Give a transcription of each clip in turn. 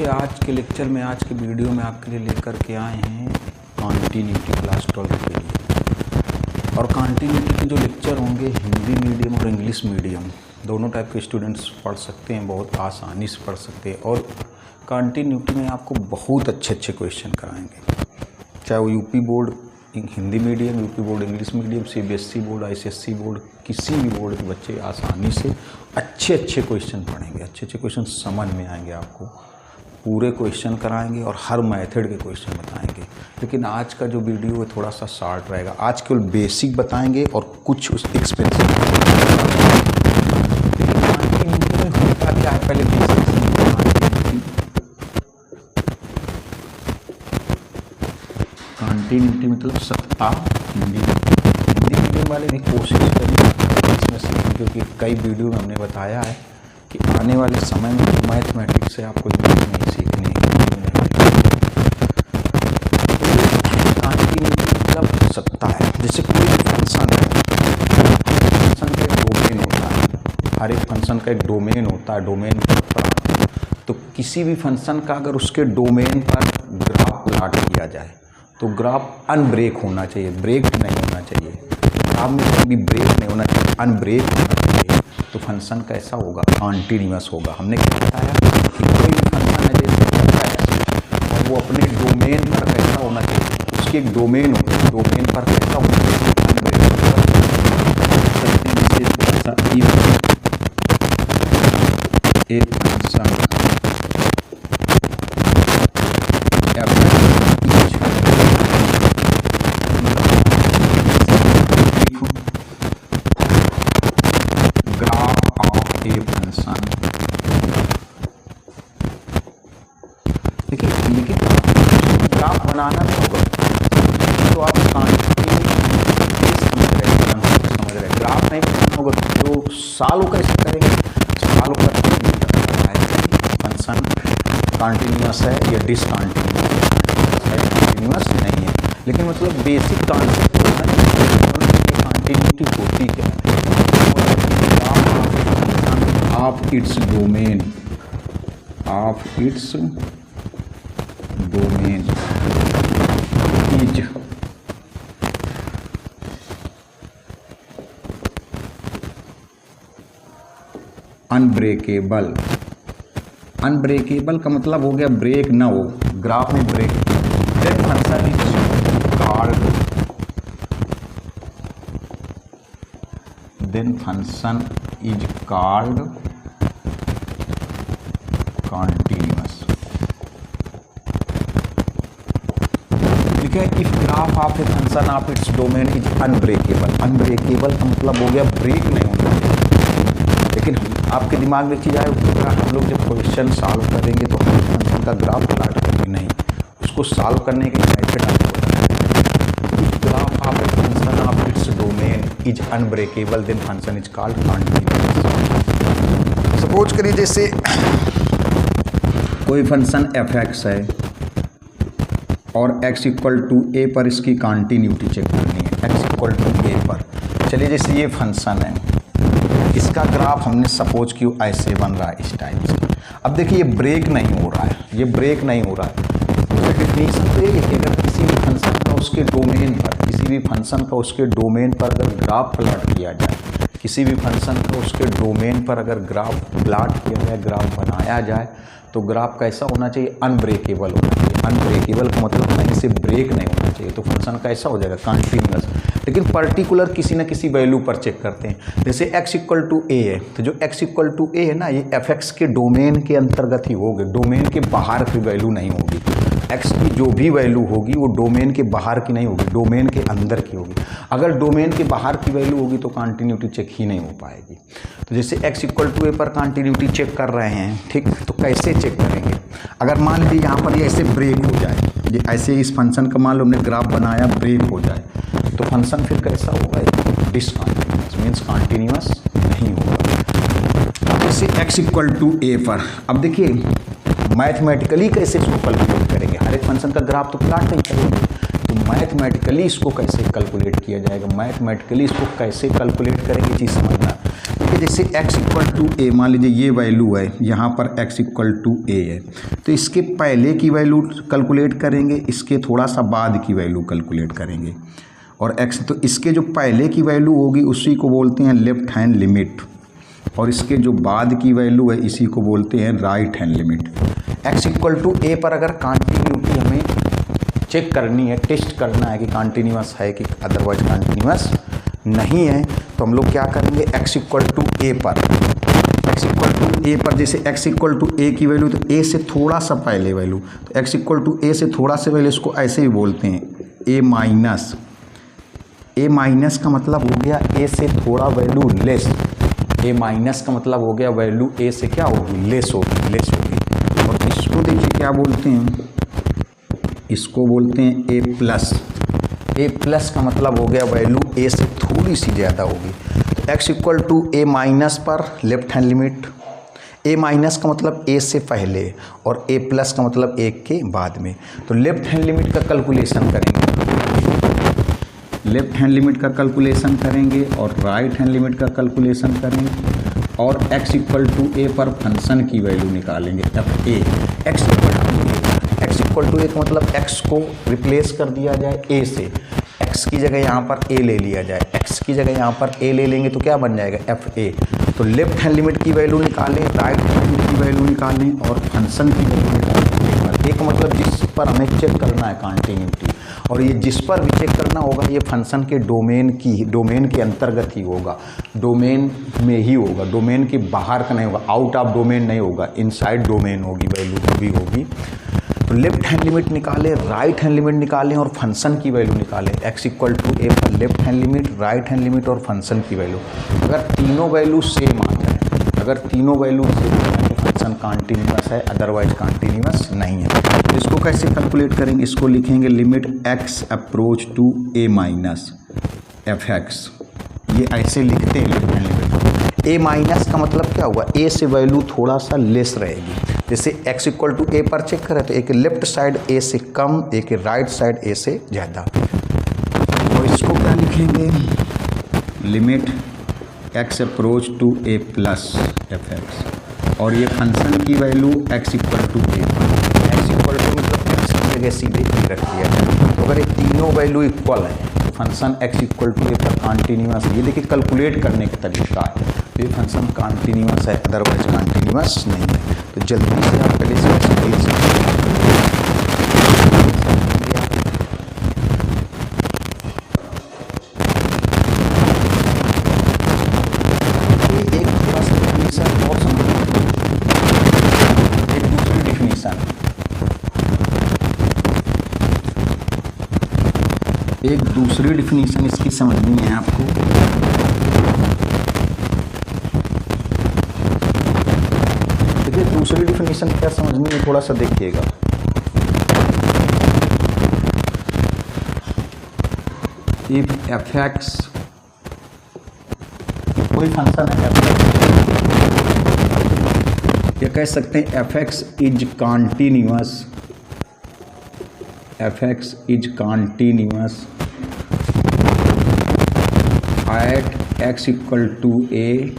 देखिए आज के लेक्चर में, आज के वीडियो में आपके लिए लेकर के आए हैं कॉन्टिन्यूटी क्लास 12 के लिए। और कॉन्टिन्यूटी के जो लेक्चर होंगे हिंदी मीडियम और इंग्लिश मीडियम दोनों टाइप के स्टूडेंट्स पढ़ सकते हैं, बहुत आसानी से पढ़ सकते हैं। और कॉन्टिन्यूटी में आपको बहुत अच्छे क्वेश्चन कराएंगे, चाहे वो UP board Hindi medium, UP board English medium, CBSE board, ICSE board, किसी भी बोर्ड के बच्चे आसानी से अच्छे क्वेश्चन पढ़ेंगे, अच्छे क्वेश्चन समझ में आएंगे, आपको पूरे क्वेश्चन कराएंगे और हर मेथड के क्वेश्चन बताएंगे। लेकिन आज का जो वीडियो है थोड़ा सा शॉर्ट रहेगा, आज केवल बेसिक बताएंगे और कुछ उस एक्सपेंसिव होता क्या है पहले बेसिक। कॉन्टिन्यूटी मतलब सत्ता। हिंदी मीडियम वाले भी कोशिश करेंगे इसमें सीखें, क्योंकि कई वीडियो में हमने बताया है कि आने वाले समय में मैथमेटिक्स से आपको नहीं सीखने मतलब सत्ता है। जैसे कोई फंक्शन है, फंक्शन का एक डोमेन होता है, हर एक फंक्शन का एक डोमेन होता है, डोमेन पर तो किसी भी फंक्शन का अगर उसके डोमेन पर ग्राफ प्लॉट किया जाए तो ग्राफ अनब्रेक होना चाहिए, ब्रेक नहीं होना चाहिए। ग्राफ में कभी ब्रेक नहीं होना चाहिए, अनब्रेक होना चाहिए। तो फंक्शन कैसा होगा? कॉन्टिन्यूअस होगा। हमने क्या बताया कि कोई भी फंक्शन है जैसे और वो अपने डोमेन पर कैसा होना चाहिए, उसके एक डोमेन होता है, डोमेन पर कैसा होना चाहिए, एक फंक्शन लेकिन ग्राफ बनाना नहीं होगा तो आप समझ रहे ग्राफ नहीं बनाना होगा तो सॉल्व कैसे करेंगे? सॉल्व करके फंक्शन कॉन्टिन्यूअस है या डिसकॉन्टिन्यूअस है, कॉन्टिन्यूअस नहीं है। लेकिन मतलब बेसिक कॉन्सेप्ट कॉन्टिन्यूटी होती क्या है? Of its domain, of its domain is unbreakable. Unbreakable का मतलब हो गया ब्रेक ना हो, ग्राफ में break. Then function is called, then function is called continuous. If graph of a function of its domain is unbreakable. Unbreakable का मतलब हो गया ब्रेक नहीं होना चाहिए। लेकिन आपके दिमाग में चीज आए, हम लोग जब क्वेश्चन सॉल्व करेंगे तो हर फंक्शन का ग्राफ प्लॉट करेंगे नहीं, उसको सॉल्व करने के मेथड आपको if graph of a function of its domain is unbreakable then function is called continuous. Suppose करिए जैसे कोई फंक्शन f(x) है और x इक्वल टू a पर इसकी कॉन्टिन्यूटी चेक करनी है, x इक्वल टू a पर। चलिए जैसे ये फंक्शन है, इसका ग्राफ हमने सपोज कि ऐसे बन रहा है इस टाइप से। अब देखिए ये ब्रेक नहीं हो रहा है, ये ब्रेक नहीं हो रहा है। तो डेफिनेशन तो ये है कि अगर किसी भी फंक्शन का उसके डोमेन पर, किसी भी फंक्शन का उसके डोमेन पर अगर ग्राफ प्लॉट किया जाए, किसी भी फंक्शन का उसके डोमेन पर अगर ग्राफ प्लॉट किया जाए, ग्राफ बनाया जाए, तो ग्राफ कैसा होना चाहिए? अनब्रेकेबल होना चाहिए। अनब्रेकेबल का मतलब कहीं से ब्रेक नहीं होना चाहिए। तो फंक्शन कैसा हो जाएगा? कॉन्टिन्यूअस। लेकिन पर्टिकुलर किसी न किसी वैल्यू पर चेक करते हैं। जैसे x इक्वल टू a है, तो जो x इक्वल टू a है ना, ये f(x) के डोमेन के अंतर्गत ही होगी, डोमेन के बाहर की वैल्यू नहीं होगी। x की जो भी वैल्यू होगी वो डोमेन के बाहर की नहीं होगी, डोमेन के अंदर की होगी। अगर डोमेन के बाहर की वैल्यू होगी तो कॉन्टिन्यूटी चेक ही नहीं हो पाएगी। तो जैसे x इक्वल टू a पर कॉन्टिन्यूटी चेक कर रहे हैं, ठीक, तो कैसे चेक करेंगे? अगर मान लीजिए यहाँ पर ये ऐसे ब्रेक हो जाए, ये ऐसे इस फंक्शन का मान लो हमने ग्राफ बनाया, ब्रेक हो जाए, तो फंक्शन फिर कैसा होगा? डिसकॉन्टिन्यूअस, मीन्स कॉन्टिन्यूअस नहीं होगा। जैसे x इक्वल टू a पर, अब देखिए मैथमेटिकली कैसे इसको कैलकुलेट करेंगे? हर एक फंक्शन का ग्राफ तो प्लॉट नहीं करेंगे, तो मैथमेटिकली इसको कैसे कैलकुलेट किया जाएगा? मैथमेटिकली इसको कैसे कैलकुलेट करेंगे चीज़ समझना। जैसे x इक्वल टू ए, मान लीजिए ये वैल्यू है, यहाँ पर x इक्वल टू ए है, तो इसके पहले की वैल्यू कैलकुलेट करेंगे, इसके थोड़ा सा बाद की वैल्यू कैलकुलेट करेंगे। और x, तो इसके जो पहले की वैल्यू होगी उसी को बोलते हैं लेफ्ट हैंड लिमिट, और इसके जो बाद की वैल्यू है इसी को बोलते हैं right hand limit. x equal to ए पर अगर कॉन्टीन्यूटी हमें चेक करनी है, टेस्ट करना है कि कॉन्टीन्यूअस है कि अदरवाइज कॉन्टीन्यूअस नहीं है, तो हम लोग क्या करेंगे, x इक्वल टू ए पर, x इक्वल टू ए पर जैसे x इक्वल टू ए की वैल्यू, तो a से थोड़ा सा पहले वैल्यू, तो x इक्वल टू ए से थोड़ा सा पहले, इसको ऐसे ही बोलते हैं a माइनस। a माइनस का मतलब हो गया a से थोड़ा वैल्यू लेस, a माइनस का मतलब हो गया वैल्यू a से क्या होगी, लेस होगी, लेस होगी। और इसको देखिए क्या बोलते हैं, इसको बोलते हैं a प्लस। a प्लस का मतलब हो गया वैल्यू a से थोड़ी सी ज़्यादा होगी। तो x equal to a minus पर left hand limit, a minus का मतलब a से पहले और a प्लस का मतलब a के बाद में। तो लेफ्ट हैंड लिमिट का कैलकुलेशन करेंगे, लेफ्ट हैंड लिमिट का कैलकुलेशन करेंगे और राइट हैंड लिमिट का कैलकुलेशन करेंगे, और x इक्वल टू a पर फंक्शन की वैल्यू निकालेंगे f a. x equal to a का मतलब x को रिप्लेस कर दिया जाए a से, x की जगह यहाँ पर a ले लिया जाए, x की जगह यहाँ पर a ले लेंगे तो क्या बन जाएगा, एफ ए। तो लेफ्ट हैंड लिमिट की वैल्यू निकालें, राइट हैंड लिमिट की वैल्यू निकालें और फंक्शन की वैल्यू निकालें। एक मतलब जिस पर हमें चेक करना है कॉन्टीन्यूटी, और ये जिस पर भी चेक करना होगा ये फंक्शन के डोमेन के अंतर्गत ही होगा, डोमेन में ही होगा, डोमेन के बाहर का नहीं होगा, आउट ऑफ डोमेन नहीं होगा, इनसाइड डोमेन होगी वैल्यू भी होगी। तो लेफ्ट हैंड लिमिट निकालें, राइट हैंड लिमिट निकालें और फंक्शन की वैल्यू निकालें। x इक्वल टू ए पर left hand limit, right hand limit और फंक्शन की वैल्यू। अगर तीनों वैल्यू सेम आ जाए, अगर तीनों वैल्यू सेम आ जाए तो फंक्शन कॉन्टीन्यूअस है, अदरवाइज कॉन्टीन्यूअस नहीं है। तो इसको कैसे कैलकुलेट करेंगे, इसको लिखेंगे limit x approach to a minus F x, ये ऐसे लिखते हैं left hand limit. a minus का मतलब क्या हुआ, a से वैल्यू थोड़ा सा लेस रहेगी। जैसे x इक्वल टू ए पर चेक करें तो एक लेफ्ट साइड a से कम, एक राइट साइड a से ज़्यादा। तो इसको क्या लिखेंगे, limit x approach to a plus F x, और ये फंक्शन की वैल्यू x इक्वल टू ए पर, x इक्वल टू मतलब x की जगह सीधे रख दिया जाए। तो अगर ये तीनों वैल्यू इक्वल है तो फंक्शन x इक्वल टू ए पर कॉन्टीन्यूअस, ये देखिए कैलकुलेट करने का तरीका है, तो ये फंक्शन कॉन्टीन्यूअस है, अदरवाइज कॉन्टीन्यूअस नहीं है। तो जल्दी से आप पहले से एक थोड़ा सा डिफिनीशन और समझिए, एक दूसरी डिफिनीशन, एक दूसरी डिफिनीशन इसकी समझनी है आपको। देखिए दूसरी डिफिनीशन क्या समझनी है, थोड़ा सा देखिएगा। इफ एफ एक्स कोई फंक्शन है एफ एक्स, ये कह सकते हैं F X is continuous, F X is continuous at X equal to A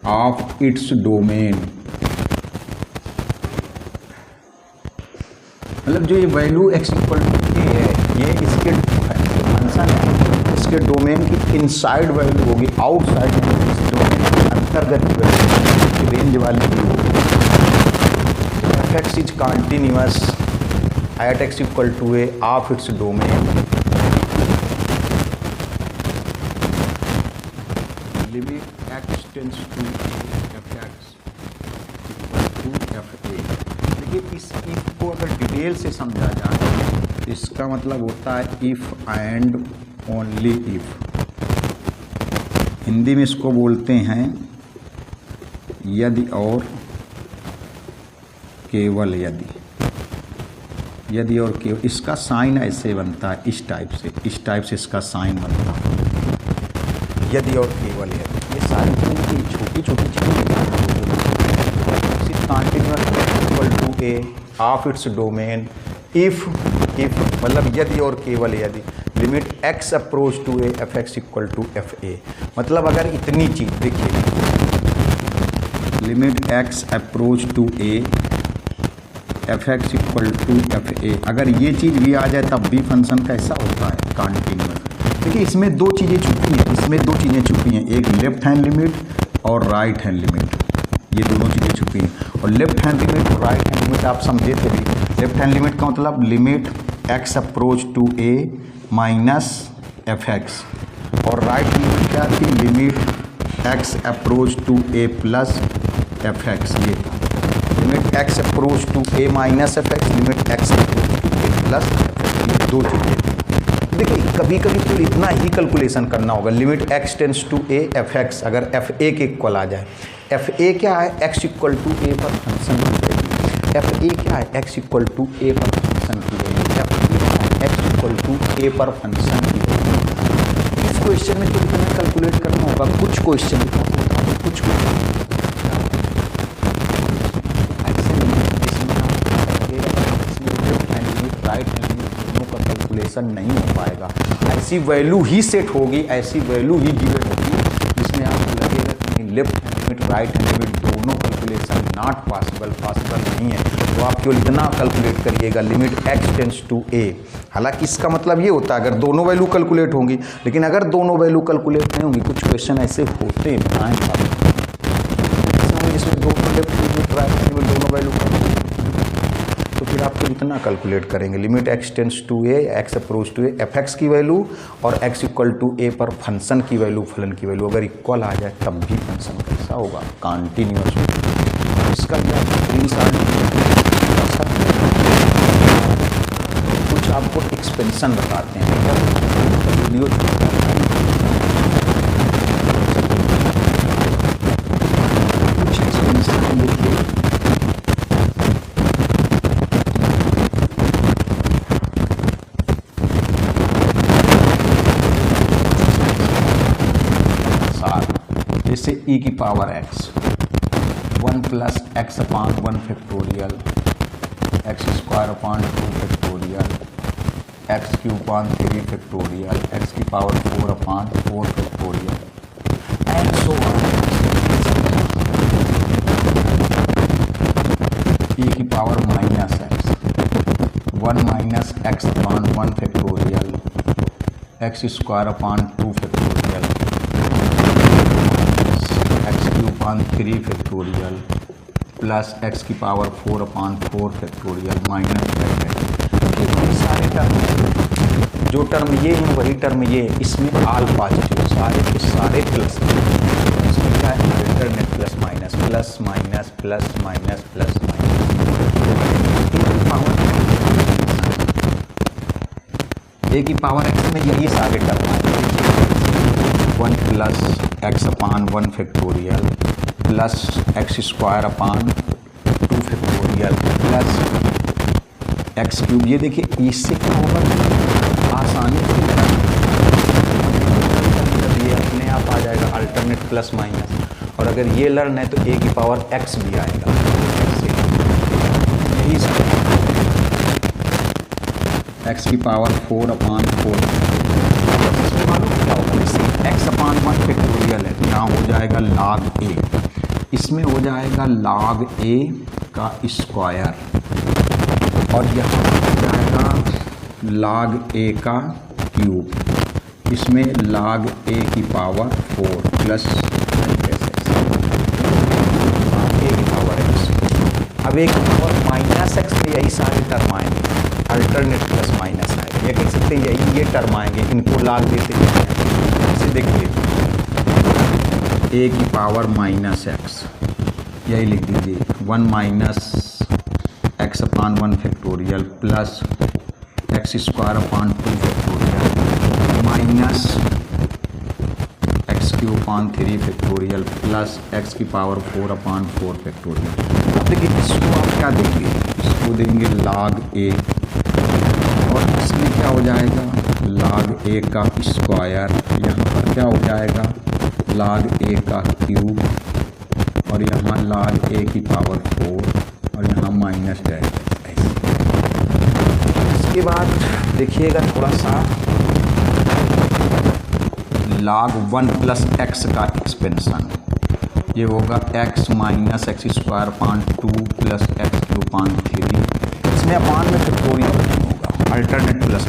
of its domain. मतलब जो ये value x equal to A है, ये इसके फंक्शन है, इसके डोमेन की इनसाइड वैल्यू होगी, आउटसाइड इस डोमेन के अंतर्गत वैल्यू रेंज वाली भी होगी। F X is continuous at X equal to A of its domain, limit x tends to F X equal to F A. देखिए इस इफ को अगर डिटेल से समझा जाए तो इसका मतलब होता है if and only if. Hindi में इसको बोलते हैं यदि और केवल यदि, यदि और केवल। इसका साइन ऐसे बनता है, इस टाइप से इसका साइन बनता है, यदि और केवल यदि। ये सारी चीज़ें छोटी छोटी चीज़ें continuous equal to A of its domain if मतलब यदि और केवल यदि limit x approach to A F X equal to F A, मतलब अगर इतनी चीज देखिए, limit x approach to A F X equal to F A, अगर ये चीज़ भी आ जाए तब भी फंक्शन कैसा होता है, कॉन्टिन्यूअस। देखिए इसमें दो चीज़ें छुपी हैं, एक लेफ्ट हैंड लिमिट और राइट हैंड लिमिट, ये दोनों चीज़ें छुपी हैं। और लेफ्ट हैंड लिमिट और राइट हैंड लिमिट आप समझे थे भी। लेफ्ट हैंड लिमिट का मतलब limit x approach to a minus F x, और राइट लिमिट क्या थी, limit x approach to a plus F x. ये limit x approach to a minus F x, limit x approach to a plus F x, ये दो चीज़ें। देखिए कभी कभी तो इतना ही कैलकुलेशन करना होगा, limit x tends to A F X अगर एफ ए के इक्वल आ जाए, एफ ए क्या है, x इक्वल टू ए पर फंक्शन की वैल्यू, एफ ए क्या है, x इक्वल टू ए पर फंक्शन की वैल्यू, एफ ए क्या है, x इक्वल टू ए पर फंक्शन की वैल्यू। इस क्वेश्चन में तो इतना कैलकुलेट करना होगा, कुछ क्वेश्चन कुछ राइट दोनों का कैलकुलेशन नहीं हो पाएगा। ऐसी वैल्यू ही सेट होगी, ऐसी वैल्यू ही गिवन होगी जिसमें आपको लगेगा कि left hand limit right hand limit दोनों कैलकुलेशन नॉट पॉसिबल नहीं है, तो आप केवल इतना कैलकुलेट करिएगा, लिमिट x टेंस टू ए। हालांकि इसका मतलब ये होता है अगर दोनों वैल्यू कैलकुलेट होंगी, लेकिन अगर दोनों वैल्यू कैलकुलेट नहीं होंगी, कुछ क्वेश्चन ऐसे होते हैं जिसमें दोनों left limit right hand limit दोनों वैल्यू, तो फिर आपको इतना कैलकुलेट करेंगे, limit x tends to A x approach to A F X की वैल्यू और x इक्वल टू ए पर फंक्शन की वैल्यू, फलन की वैल्यू अगर इक्वल आ जाए तब भी फंक्शन कैसा होगा, कॉन्टिन्यूअस। इसका क्या कुछ आपको एक्सपेंशन बताते हैं, वीडियो कुछ एक्सपेंशन लिखिए। जैसे e की power x 1 plus x upon 1 factorial, x square upon 2 factorial, x cube upon 3 factorial, x की power 4 upon 4 factorial and so on. e की power minus x 1 minus x upon 1 factorial, x square upon 2 factorial, x cube upon 3 factorial plus x की power 4 upon 4 factorial minus सारे term, जो term ये है वही term ये, इसमें आल positive सारे के सारे प्लस, इसमें क्या है alternate plus minus plus minus plus minus plus minus, e की पावर एक्स में यही सारे टर्म आए, 1 plus x upon 1 factorial plus x square upon 2 factorial plus x cube. ये देखिए इससे क्या होगा, आसानी से ये अपने आप आ जाएगा अल्टरनेट प्लस माइनस, और अगर ये लर्न है तो ए की पावर एक्स भी आएगा, यही एक्स की पावर 4 अपान 4। मालूम क्या होगा, जैसे एक्स अपान 1 फैक्टोरियल है तो यहाँ हो जाएगा log ए, इसमें हो जाएगा log ए का स्क्वायर, और यहाँ हो जाएगा log ए का क्यूब, इसमें log ए की पावर 4 प्लस ए की पावर एक्स। अब ए की पावर माइनस एक्स में यही सारे टर्म आएंगे, अल्टरनेट प्लस माइनस आएगा, ये कह सकते हैं यही ये टर्म आएंगे, इनको लाग देते हैं। इसे देखिए ए की पावर माइनस एक्स, यही लिख दीजिए 1 minus x upon 1 factorial plus x square upon 2 factorial minus x cube upon 3 factorial plus x की पावर 4 अपान 4 फैक्टोरियल। अब देखिए इसको आप क्या देंगे, इसको देंगे log ए, और इसमें क्या हो जाएगा log ए का स्क्वायर, यहाँ पर क्या हो जाएगा log ए का क्यूब, और यहाँ log ए की पावर 4, और यहाँ माइनस है। इसके बाद देखिएगा थोड़ा सा log 1 प्लस एक्स का एक्सपेंशन, ये होगा x minus x square upon 2 plus x cube upon 3। इसमें अपान में फैक्टोरियल नहीं होगा, अल्टरनेट प्लस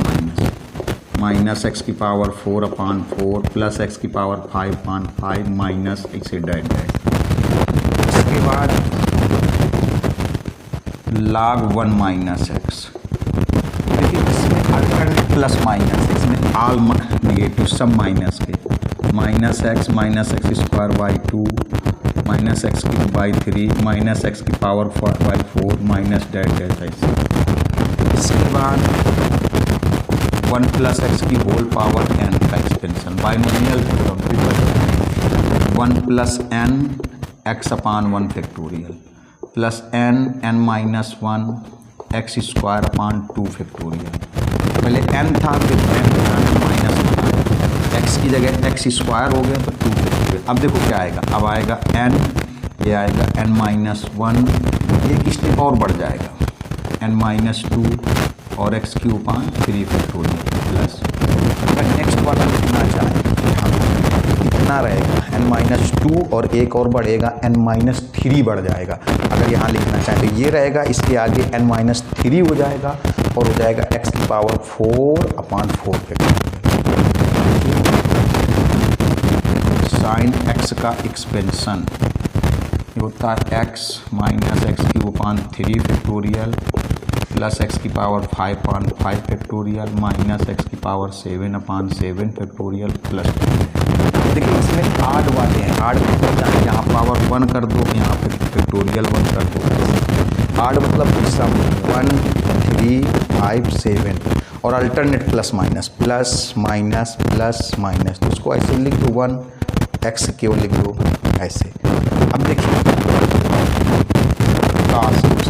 माइनस एक्स की पावर 4 अपान 4 प्लस एक्स की power 5 upon 5 minus x that. इसके बाद log 1 माइनस एक्स, देखिए इसमें अल्टरनेट प्लस माइनस, इसमें आल निगेटिव सब माइनस के, minus x square by 2 minus x की बाई 3 माइनस एक्स की पावर बाई 4 माइनस डैट ऐसे। इसके बाद 1 प्लस एक्स की होल पावर n का expansion, binomial theorem 1 plus n x upon 1 factorial plus n minus 1 x square upon 2 factorial. पहले n था फिर n माइनस एक्स की जगह एक्स स्क्वायर हो गया तो 2 फैक्टोरियल। अब देखो क्या आएगा, अब आएगा n, ये आएगा n माइनस 1, एक स्टेप और बढ़ जाएगा n माइनस 2 और x cube upon 3 factorial plus. अगर नेक्स्ट वाला लिखना चाहें कितना रहेगा, n माइनस 2 और एक और बढ़ेगा n माइनस 3 बढ़ जाएगा। अगर यहाँ लिखना चाहें तो ये रहेगा, इसके आगे n माइनस 3 हो जाएगा और हो जाएगा x की power 4 upon 4 factorial. Sign x का एक्सपेंशन ये होता है x minus x cube upon 3 factorial plus x की power 5 upon 5 factorial minus x की पावर 7 अपान 7 फैक्टोरियल प्लस। देखिए इसमें आड वाले हैं, आड मतलब यहाँ पावर 1 कर दो, यहाँ फिर फैक्टोरियल 1 कर दो। आड मतलब सम 1 3 5 7 और alternate plus minus plus minus plus minus, तो उसको ऐसे लिख दो 1 एक्स केवल लिख दो ऐसे। अब देखिए कास एक्स,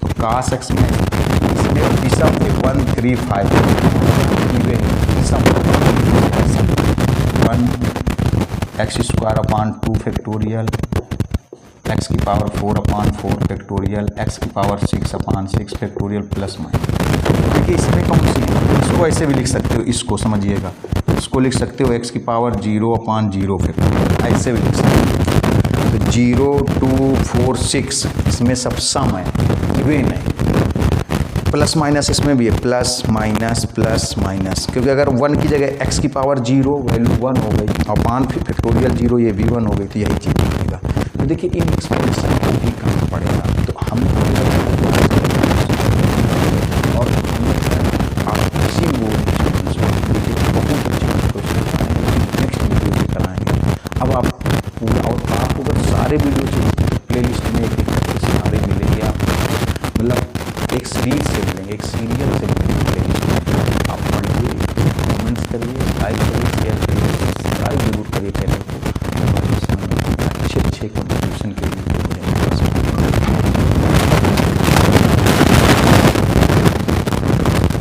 तो कास एक्स में इसमें दिशा 1 3 5 1 x square upon 2 factorial x की पावर 4 अपान 4 फैक्टोरियल एक्स की पावर 6 अपान 6 फैक्टोरियल प्लस माइनस। देखिए इसमें कौन सी है, इसको ऐसे भी लिख सकते हो, इसको समझिएगा, इसको लिख सकते हो एक्स की पावर 0 अपान 0 फैक्टोरियल, ऐसे भी लिख सकते हो। तो 0 2 4 6 इसमें सब सम है, इवेन है। प्लस माइनस इसमें भी है, प्लस माइनस, क्योंकि अगर 1 की जगह x की पावर 0 वैल्यू 1 हो गई, अपान फिर फैक्टोरियल 0 ये भी 1 हो गई, तो यही चीज़ बनेगा। तो देखिए इन एक्सप्रेशन को भी करना पड़ेगा, तो हम और आप किसी बहुत नेक्स्ट वीडियो में कराएंगे। अब आप पूरा, और आपको अगर सारे वीडियो प्ले लिस्ट में एक सारे मिलेंगे, आप मतलब एक सीरीज से मिलेंगे, एक सीरियल से मिलेंगे।